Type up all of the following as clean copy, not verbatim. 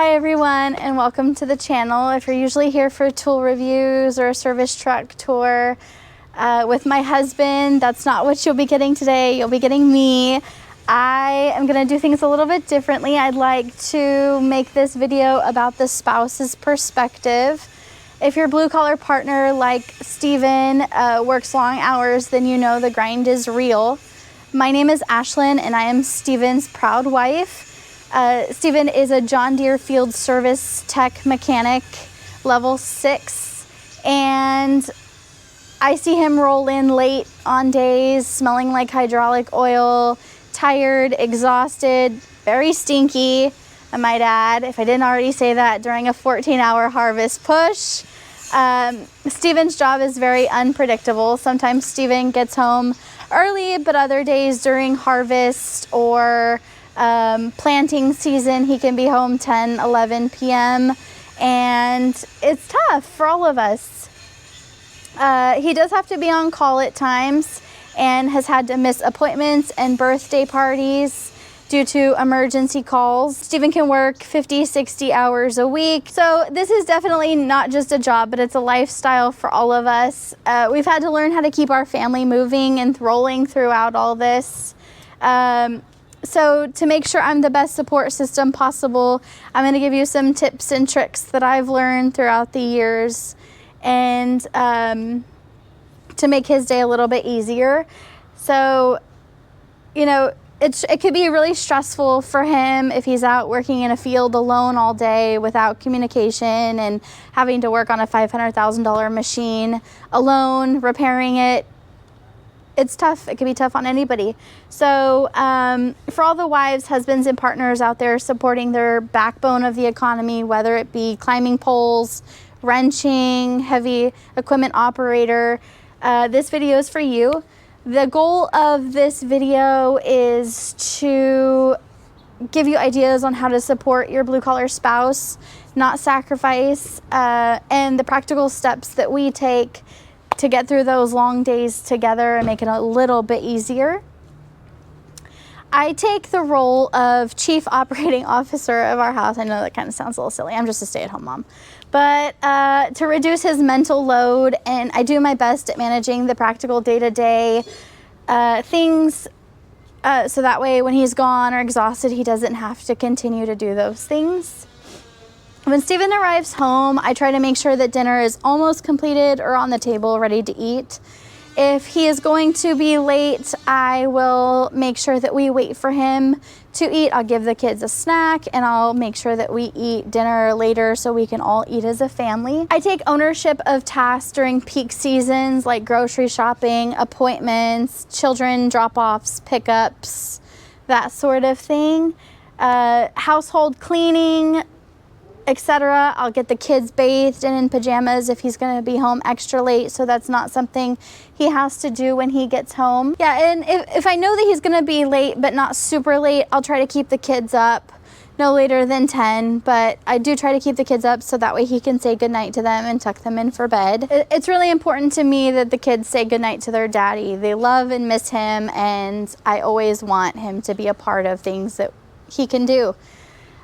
Hi everyone, and welcome to the channel. If you're usually here for tool reviews or a service truck tour with my husband, that's not what you'll be getting today. You'll be getting me. I am going to do things a little bit differently. I'd like to make this video about the spouse's perspective. If your blue-collar partner like Steven works long hours, then you know the grind is real. My name is Ashlyn, and I am Steven's proud wife. Steven is a John Deere Field service tech mechanic, level 6, and I see him roll in late on days, smelling like hydraulic oil, tired, exhausted, very stinky, I might add, if I didn't already say that, during a 14-hour harvest push. Steven's job is very unpredictable. Sometimes Steven gets home early, but other days during harvest or planting season, he can be home 10, 11 p.m. and it's tough for all of us. He does have to be on call at times and has had to miss appointments and birthday parties due to emergency calls. Steven can work 50, 60 hours a week. So this is definitely not just a job, but it's a lifestyle for all of us. We've had to learn how to keep our family moving and rolling throughout all this. So to make sure I'm the best support system possible, I'm going to give you some tips and tricks that I've learned throughout the years, and to make his day a little bit easier. So, you know, it could be really stressful for him if he's out working in a field alone all day without communication and having to work on a $500,000 machine alone, repairing it. It's tough. It can be tough on anybody. So for all the wives, husbands, and partners out there supporting their backbone of the economy, whether it be climbing poles, wrenching, heavy equipment operator, this video is for you. The goal of this video is to give you ideas on how to support your blue-collar spouse, not sacrifice, and the practical steps that we take to get through those long days together and make it a little bit easier. I take the role of chief operating officer of our house. I know that kind of sounds a little silly. I'm just a stay-at-home mom. But to reduce his mental load, and I do my best at managing the practical day-to-day things, so that way when he's gone or exhausted, he doesn't have to continue to do those things. When Steven arrives home, I try to make sure that dinner is almost completed or on the table, ready to eat. If he is going to be late, I will make sure that we wait for him to eat. I'll give the kids a snack, and I'll make sure that we eat dinner later so we can all eat as a family. I take ownership of tasks during peak seasons like grocery shopping, appointments, children drop-offs, pickups, that sort of thing. Household cleaning, etc. I'll get the kids bathed and in pajamas if he's going to be home extra late, so that's not something he has to do when he gets home. Yeah, and if I know that he's going to be late but not super late, I'll try to keep the kids up no later than 10, but I do try to keep the kids up so that way he can say goodnight to them and tuck them in for bed. It's really important to me that the kids say goodnight to their daddy. They love and miss him, and I always want him to be a part of things that he can do.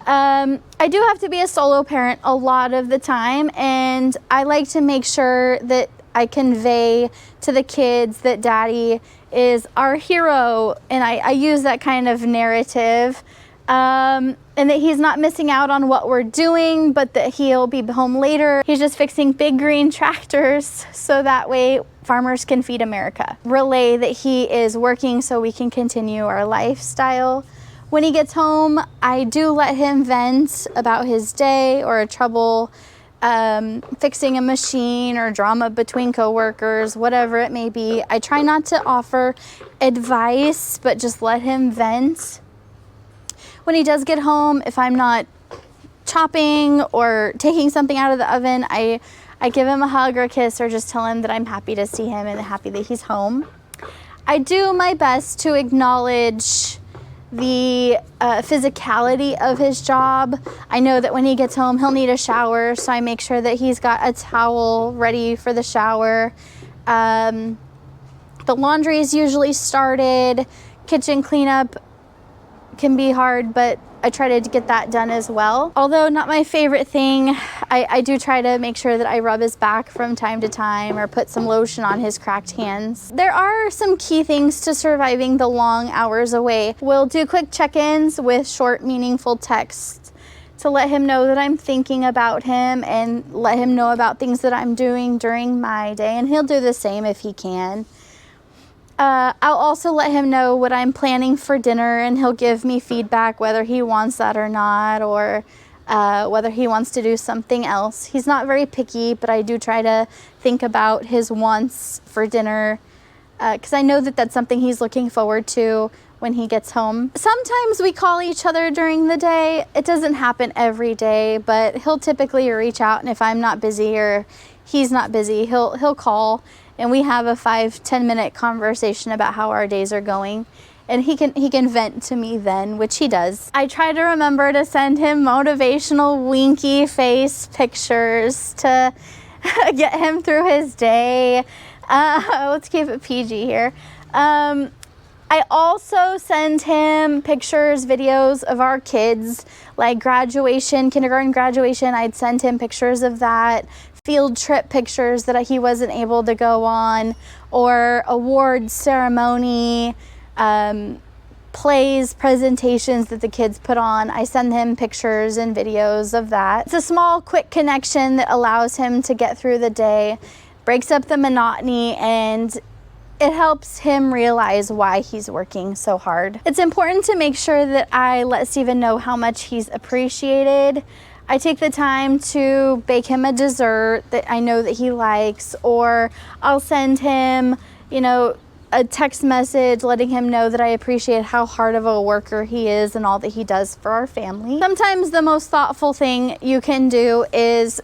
I do have to be a solo parent a lot of the time, and I like to make sure that I convey to the kids that daddy is our hero, and I use that kind of narrative, and that he's not missing out on what we're doing, but that he'll be home later. He's just fixing big green tractors so that way farmers can feed America. Relay that he is working so we can continue our lifestyle. When he gets home, I do let him vent about his day or a trouble fixing a machine or drama between coworkers, whatever it may be. I try not to offer advice, but just let him vent. When he does get home, if I'm not chopping or taking something out of the oven, I give him a hug or a kiss, or just tell him that I'm happy to see him and happy that he's home. I do my best to acknowledge the physicality of his job. I know that when he gets home, he'll need a shower, so I make sure that he's got a towel ready for the shower. The laundry is usually started. Kitchen cleanup can be hard, but I try to get that done as well. Although not my favorite thing, I do try to make sure that I rub his back from time to time or put some lotion on his cracked hands. There are some key things to surviving the long hours away. We'll do quick check-ins with short, meaningful texts to let him know that I'm thinking about him and let him know about things that I'm doing during my day, and he'll do the same if he can. I'll also let him know what I'm planning for dinner, and he'll give me feedback whether he wants that or not, or whether he wants to do something else. He's not very picky, but I do try to think about his wants for dinner because I know that that's something he's looking forward to when he gets home. Sometimes we call each other during the day. It doesn't happen every day, but he'll typically reach out, and if I'm not busy or he's not busy, he'll call, and we have a 5-10 minute conversation about how our days are going, and he can vent to me then, which he does. I try to remember to send him motivational winky face pictures to get him through his day. Let's keep it PG here. I also send him pictures, videos of our kids, like graduation, kindergarten graduation. I'd send him pictures of that, field trip pictures that he wasn't able to go on, or awards ceremony, plays, presentations that the kids put on. I send him pictures and videos of that. It's a small, quick connection that allows him to get through the day, breaks up the monotony, and it helps him realize why he's working so hard. It's important to make sure that I let Steven know how much he's appreciated. I take the time to bake him a dessert that I know that he likes, or I'll send him, a text message letting him know that I appreciate how hard of a worker he is and all that he does for our family. Sometimes the most thoughtful thing you can do is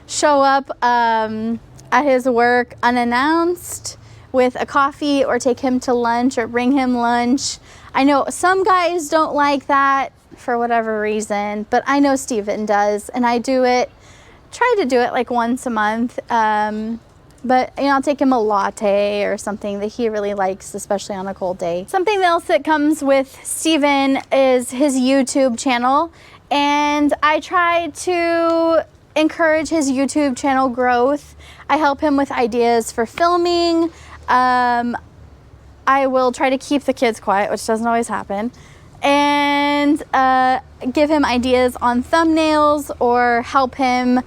show up at his work unannounced with a coffee, or take him to lunch, or bring him lunch. I know some guys don't like that for whatever reason, but I know Steven does, and I try to do it like once a month. But I'll take him a latte or something that he really likes, especially on a cold day. Something else that comes with Steven is his YouTube channel, and I try to encourage his YouTube channel growth. I help him with ideas for filming. I will try to keep the kids quiet, which doesn't always happen, and give him ideas on thumbnails, or help him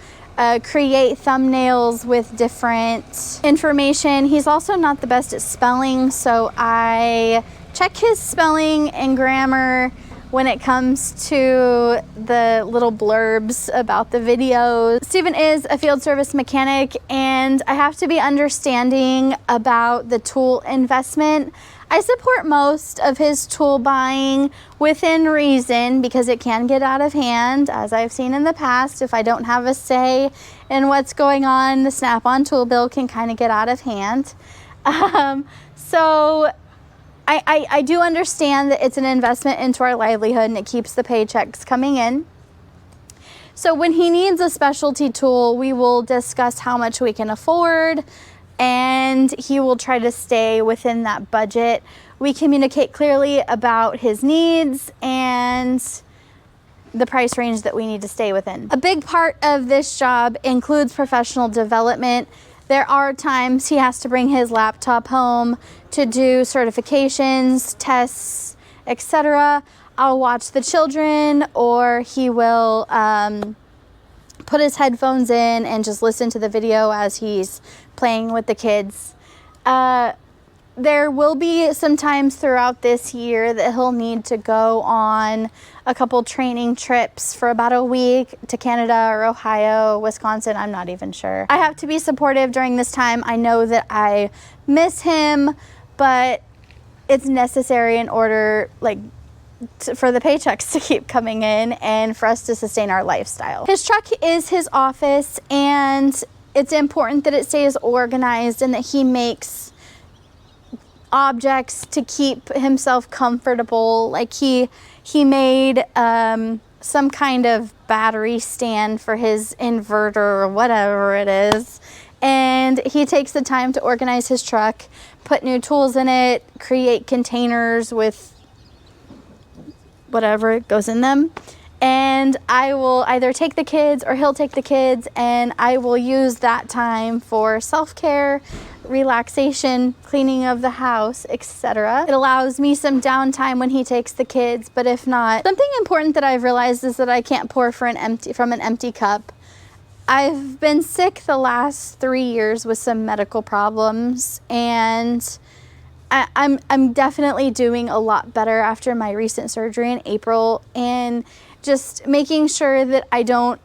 create thumbnails with different information. He's also not the best at spelling, so I check his spelling and grammar when it comes to the little blurbs about the videos. Steven is a field service mechanic, and I have to be understanding about the tool investment. I support most of his tool buying within reason, because it can get out of hand, as I've seen in the past. If I don't have a say in what's going on, the Snap-on tool bill can kind of get out of hand. So I do understand that it's an investment into our livelihood, and it keeps the paychecks coming in. So when he needs a specialty tool, we will discuss how much we can afford, and he will try to stay within that budget. We communicate clearly about his needs and the price range that we need to stay within. A big part of this job includes professional development. There are times he has to bring his laptop home to do certifications, tests, etc. I'll watch the children, or he will put his headphones in and just listen to the video as he's playing with the kids. There will be some times throughout this year that he'll need to go on a couple training trips for about a week to Canada or Ohio, Wisconsin, I'm not even sure. I have to be supportive during this time. I know that I miss him, but it's necessary in order for the paychecks to keep coming in and for us to sustain our lifestyle. His truck is his office, and it's important that it stays organized and that he makes objects to keep himself comfortable. Like he made some kind of battery stand for his inverter or whatever it is, and he takes the time to organize his truck, put new tools in it, create containers with whatever goes in them. And I will either take the kids or he'll take the kids, and I will use that time for self-care, relaxation, cleaning of the house, etc. It allows me some downtime when he takes the kids, but if not, something important that I've realized is that I can't pour from an empty cup. I've been sick the last 3 years with some medical problems, and I'm definitely doing a lot better after my recent surgery in April, and just making sure that I don't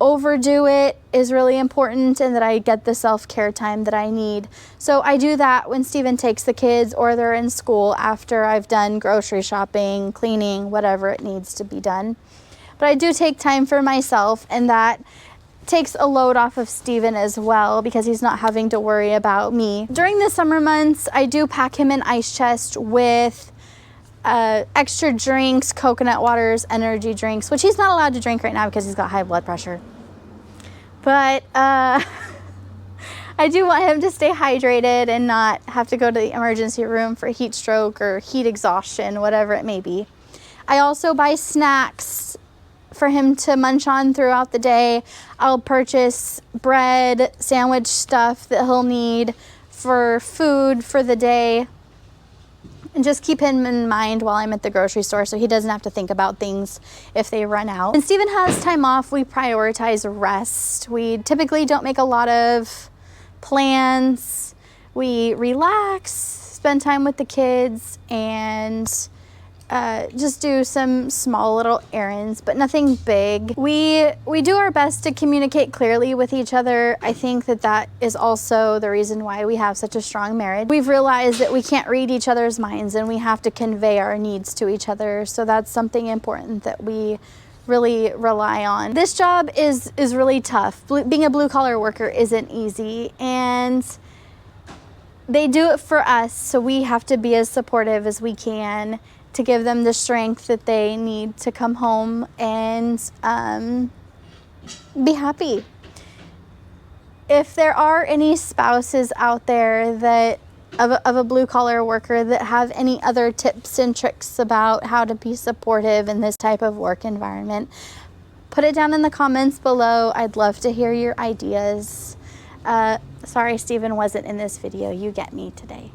overdo it is really important, and that I get the self-care time that I need. So I do that when Steven takes the kids or they're in school, after I've done grocery shopping, cleaning, whatever it needs to be done. But I do take time for myself, and that takes a load off of Steven as well, because he's not having to worry about me. During the summer months, I do pack him an ice chest with extra drinks, coconut waters, energy drinks, which he's not allowed to drink right now because he's got high blood pressure. But I do want him to stay hydrated and not have to go to the emergency room for heat stroke or heat exhaustion, whatever it may be. I also buy snacks for him to munch on throughout the day. I'll purchase bread, sandwich stuff that he'll need for food for the day, and just keep him in mind while I'm at the grocery store, so he doesn't have to think about things if they run out. When Steven has time off, we prioritize rest. We typically don't make a lot of plans. We relax, spend time with the kids, and just do some small little errands, but nothing big. We do our best to communicate clearly with each other. I think that is also the reason why we have such a strong marriage. We've realized that we can't read each other's minds, and we have to convey our needs to each other. So that's something important that we really rely on. This job is really tough. Being a blue-collar worker isn't easy, and they do it for us, so we have to be as supportive as we can to give them the strength that they need to come home and be happy. If there are any spouses out there that of a blue-collar worker that have any other tips and tricks about how to be supportive in this type of work environment, put it down in the comments below. I'd love to hear your ideas. Sorry Steven wasn't in this video. You get me today.